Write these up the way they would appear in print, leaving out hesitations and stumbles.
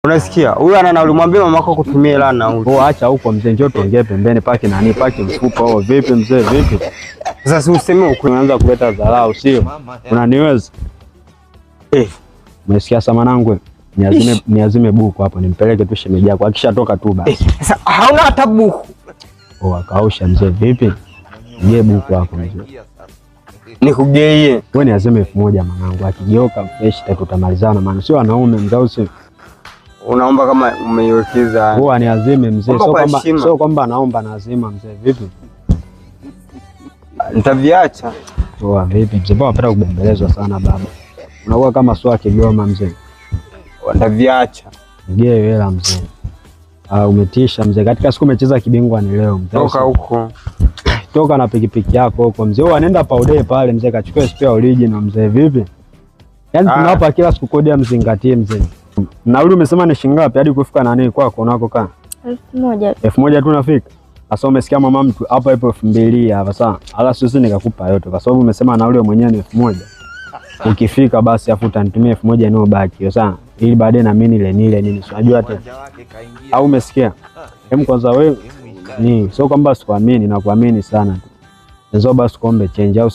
Unasikia? Huyu ana nauli, mwambie mamako kutumia hela na nauli. Oh, acha huko mzee, njoo tuongee pembeni paki nani paki mfupa. Oh, vipi mzee, vipi? Sasa si useme ukweli, unaanza kuleta dharau sio? Unaniweza? Umesikia sama nangu? Niazime buku hapo nimpeleke tu shemeji yako. Akishatoka tu basi. Sasa hauna hata buku. Oh, akaosha mzee, vipi? Nige buku hapo mzee. Nikugeie. Wewe niazime 1000 mwanangu. Akigeuka fresh tutamalizana maana sio wanaume mzao sio. Unaomba kama umeiwekeza. Wewe niazime mzee, sio kwamba naomba nazima mzee, vipi? Nitaviacha. Oh, vipi mzee? Baba anapenda kubembelezwa sana baba. Unakuwa kama swa Kigoma mzee. Nitaviacha. Nige hela mzee. Umetisha mzee. Katika siku umecheza kibingwa ni leo mzee. Toka huko. Toka na pikipiki yako huko mzee. Wewe anaenda paude pale mzee, kachukua spare original mzee, vipi? Yaani tunawapa kila siku kodi ya mzingatie mzee. Nauli umesema ni shilingi ngapi hadi kufika nani kwako unako kaa? 1000. 1000 tu nafika. Sasa umesikia mama mtu hapa ipo 2000 hapa sawa. Ala sisi nikakupa yote kwa sababu umesema nauli mwenyewe ni 1000. Ukifika basi afu utanitumia 1000 inayobaki hiyo sawa. Ili baadaye na mimi nile nini. Unajua tena. Au umesikia? Hem, kwanza wewe ni sio kwamba sikuamini na kuamini sana tu. Nzo basi kuombe change au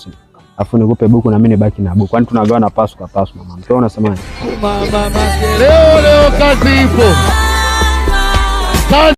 afu nikupe buku na mimi nibaki na buku. Kwani tunagawana pasu kwa pasu mama. Mtu unasemaje? Mama leo kazi ipo.